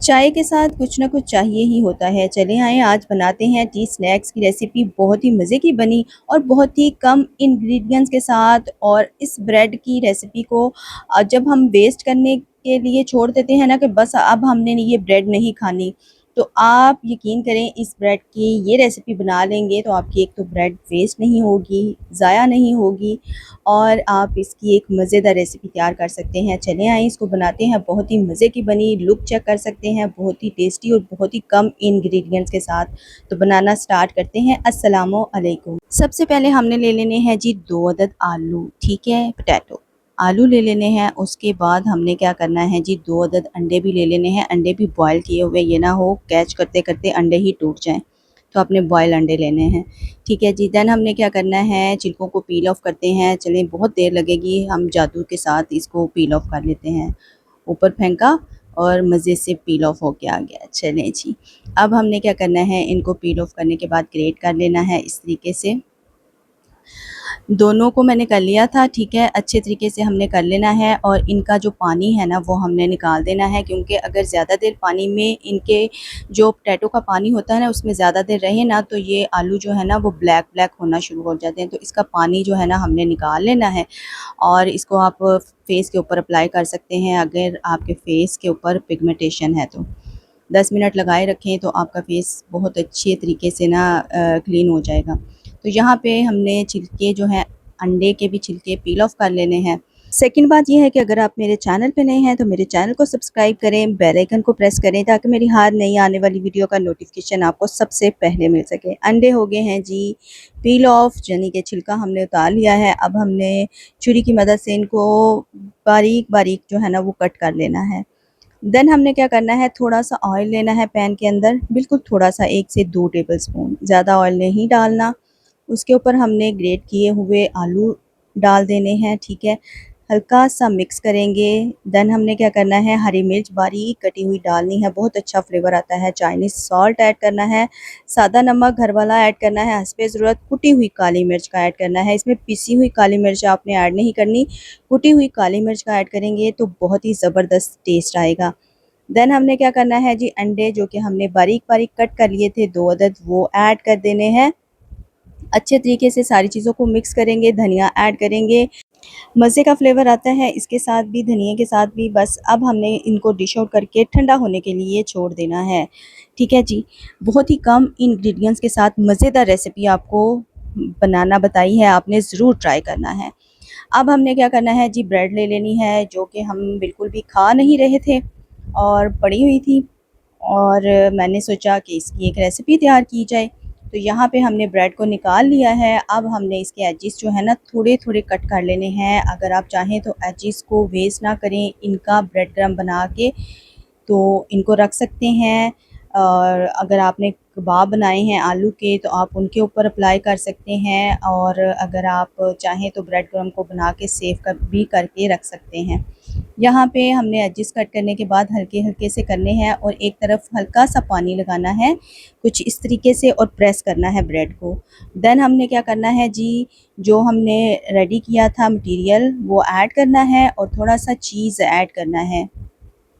चाय के साथ कुछ ना कुछ चाहिए ही होता है। चलें आएँ आज बनाते हैं टी स्नैक्स की रेसिपी बहुत ही मज़े की बनी और बहुत ही कम इंग्रीडिएंट्स के साथ। और इस ब्रेड की रेसिपी को जब हम वेस्ट करने के लिए छोड़ देते हैं ना कि बस अब हमने ये ब्रेड नहीं खानी, तो आप यकीन करें इस ब्रेड की ये रेसिपी बना लेंगे तो आपकी एक तो ब्रेड वेस्ट नहीं होगी, ज़ाया नहीं होगी और आप इसकी एक मज़ेदार रेसिपी तैयार कर सकते हैं। चलें आइए इसको बनाते हैं। बहुत ही मज़े की बनी, लुक चेक कर सकते हैं, बहुत ही टेस्टी और बहुत ही कम इंग्रेडिएंट्स के साथ। तो बनाना स्टार्ट करते हैं। अस्सलामु अलैकुम। सबसे पहले हमने ले लेने हैं जी 2 अदद आलू, ठीक है, पोटैटो। आलू ले लेने हैं। उसके बाद हमने क्या करना है जी 2 अदद अंडे भी ले लेने हैं। अंडे भी बॉयल किए हुए, ये ना हो कैच करते-करते अंडे ही टूट जाएँ। तो आपने बॉयल अंडे लेने हैं, ठीक है जी। देन हमने क्या करना है, छिलकों को पील ऑफ करते हैं। चलें बहुत देर लगेगी, हम जादू के साथ इसको पील ऑफ कर लेते हैं। ऊपर फेंका और मज़े से पील ऑफ होके आ गया। चलें जी, अब हमने क्या करना है, इनको पील ऑफ करने के बाद ग्रेट कर लेना है इस तरीके से। दोनों को मैंने कर लिया था, ठीक है, अच्छे तरीके से हमने कर लेना है और इनका जो पानी है ना वो हमने निकाल देना है, क्योंकि अगर ज़्यादा देर पानी में इनके जो पोटैटो का पानी होता है ना उसमें ज़्यादा देर रहे ना तो ये आलू जो है ना वो ब्लैक ब्लैक होना शुरू हो जाते हैं। तो इसका पानी जो है ना हमने निकाल लेना है और इसको आप फेस के ऊपर अप्लाई कर सकते हैं अगर आपके फेस के ऊपर पिगमेंटेशन है तो। 10 मिनट लगाए रखें तो आपका फेस बहुत अच्छे तरीके से ना क्लीन हो जाएगा। तो यहाँ पे हमने छिलके जो हैं अंडे के भी छिलके पील ऑफ कर लेने हैं। सेकंड बात ये है कि अगर आप मेरे चैनल पे नए हैं तो मेरे चैनल को सब्सक्राइब करें, बेल आइकन को प्रेस करें ताकि मेरी हर नई आने वाली वीडियो का नोटिफिकेशन आपको सबसे पहले मिल सके। अंडे हो गए हैं जी पील ऑफ, यानी कि छिलका हमने उतार लिया है। अब हमने छुरी की मदद से इनको बारीक बारीक जो है ना वो कट कर लेना है। देन हमने क्या करना है, थोड़ा-सा ऑयल लेना है पैन के अंदर, बिल्कुल थोड़ा-सा 1 से 2 टेबलस्पून, ज़्यादा ऑयल नहीं डालना। उसके ऊपर हमने ग्रेट किए हुए आलू डाल देने हैं, ठीक है। हल्का-सा मिक्स करेंगे। देन हमने क्या करना है, हरी मिर्च बारीक कटी हुई डालनी है, बहुत अच्छा फ्लेवर आता है। चाइनीज़ सॉल्ट ऐड करना है, सादा नमक घर वाला ऐड करना है, हस्बे ज़रूरत कुटी हुई काली मिर्च का ऐड करना है। इसमें पिसी हुई काली मिर्च आपने ऐड नहीं करनी, कुटी हुई काली मिर्च का ऐड करेंगे तो बहुत ही ज़बरदस्त टेस्ट आएगा। देन हमने क्या करना है जी, अंडे जो कि हमने बारीक-बारीक कट कर लिए थे 2 अदद वो ऐड कर देने हैं। अच्छे तरीके से सारी चीज़ों को मिक्स करेंगे, धनिया ऐड करेंगे, मज़े का फ्लेवर आता है इसके साथ भी, धनिया के साथ भी। बस अब हमने इनको डिश आउट करके ठंडा होने के लिए छोड़ देना है, ठीक है जी। बहुत ही कम इंग्रीडिएंट्स के साथ मज़ेदार रेसिपी आपको बनाना बताई है, आपने ज़रूर ट्राई करना है। अब हमने क्या करना है जी, ब्रेड ले लेनी है जो कि हम बिल्कुल भी खा नहीं रहे थे और पड़ी हुई थी और मैंने सोचा कि इसकी एक रेसिपी तैयार की जाए। तो यहाँ पे हमने ब्रेड को निकाल लिया है। अब हमने इसके एजेस जो है ना थोड़े-थोड़े कट कर लेने हैं। अगर आप चाहें तो एजेस को वेस्ट ना करें, इनका ब्रेड क्रम्ब बना के तो इनको रख सकते हैं। और अगर आपने कबाब बनाए हैं आलू के तो आप उनके ऊपर अप्लाई कर सकते हैं और अगर आप चाहें तो ब्रेड क्रम्ब को बना के सेव कर भी करके रख सकते हैं। यहाँ पे हमने एजेस कट करने के बाद हल्के-हल्के से करने हैं और एक तरफ हल्का-सा पानी लगाना है, कुछ इस तरीके से, और प्रेस करना है ब्रेड को। देन हमने क्या करना है जी, जो हमने रेडी किया था मटीरियल वो ऐड करना है और थोड़ा-सा चीज़ ऐड करना है।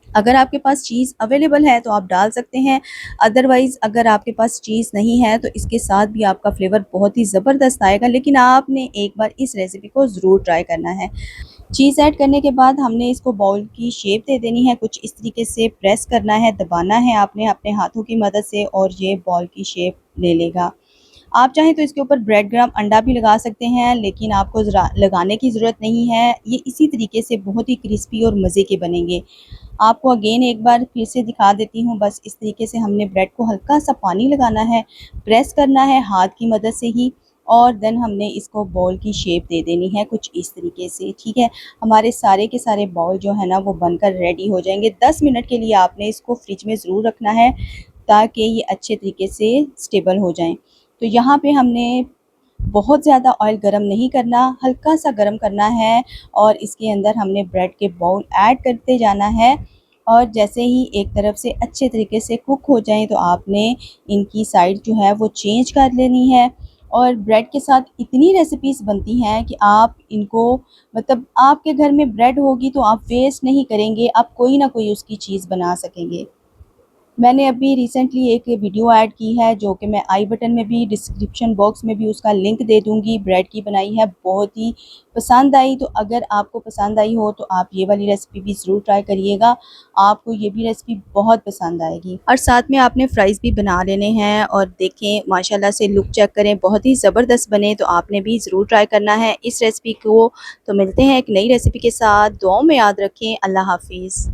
अगर आपके पास चीज़ अवेलेबल है तो आप डाल सकते हैं, अदरवाइज़ अगर आपके पास चीज़ नहीं है तो इसके साथ भी आपका फ्लेवर बहुत ही ज़बरदस्त आएगा, लेकिन आपने एक बार इस रेसिपी को ज़रूर ट्राई करना है। चीज़ ऐड करने के बाद हमने इसको बाउल की शेप दे देनी है, कुछ इस तरीके से प्रेस करना है, दबाना है आपने अपने हाथों की मदद से और ये बॉल की शेप ले लेगा। आप चाहें तो इसके ऊपर ब्रेड क्रम्ब अंडा भी लगा सकते हैं, लेकिन आपको ज़रा लगाने की ज़रूरत नहीं है। ये इसी तरीके से बहुत ही क्रिस्पी और मज़े के बनेंगे। आपको अगेन एक बार फिर से दिखा देती हूँ। बस इस तरीके से हमने ब्रेड को हल्का-सा पानी लगाना है, प्रेस करना है हाथ की मदद से ही और देन हमने इसको बॉल की शेप दे देनी है कुछ इस तरीके से, ठीक है। हमारे सारे के सारे बॉल जो है ना वो बनकर रेडी हो जाएँगे। 10 मिनट के लिए आपने इसको फ्रिज में ज़रूर रखना है ताकि ये अच्छे तरीके से स्टेबल हो जाएँ। तो यहाँ पे हमने बहुत ज़्यादा ऑयल गरम नहीं करना, हल्का-सा गरम करना है और इसके अंदर हमने ब्रेड के बाउल ऐड करते जाना है और जैसे ही एक तरफ से अच्छे तरीके से कुक हो जाएँ तो आपने इनकी साइड जो है वो चेंज कर लेनी है। और ब्रेड के साथ इतनी रेसिपीज़ बनती हैं कि आप इनको, मतलब आपके घर में ब्रेड होगी तो आप वेस्ट नहीं करेंगे, आप कोई ना कोई उसकी चीज़ बना सकेंगे। मैंने अभी रिसेंटली एक वीडियो ऐड की है जो कि मैं आई बटन में भी डिस्क्रिप्शन बॉक्स में भी उसका लिंक दे दूंगी। ब्रेड की बनाई है, बहुत ही पसंद आई। तो अगर आपको पसंद आई हो तो आप ये वाली रेसिपी भी ज़रूर ट्राई करिएगा, आपको ये भी रेसिपी बहुत पसंद आएगी। और साथ में आपने फ्राइज़ भी बना लेने हैं और देखें माशाल्लाह से लुक चेक करें, बहुत ही ज़बरदस्त बने। तो आपने भी ज़रूर ट्राई करना है इस रेसिपी को। तो मिलते हैं एक नई रेसिपी के साथ, दुआओं में याद रखें। अल्लाह हाफिज़।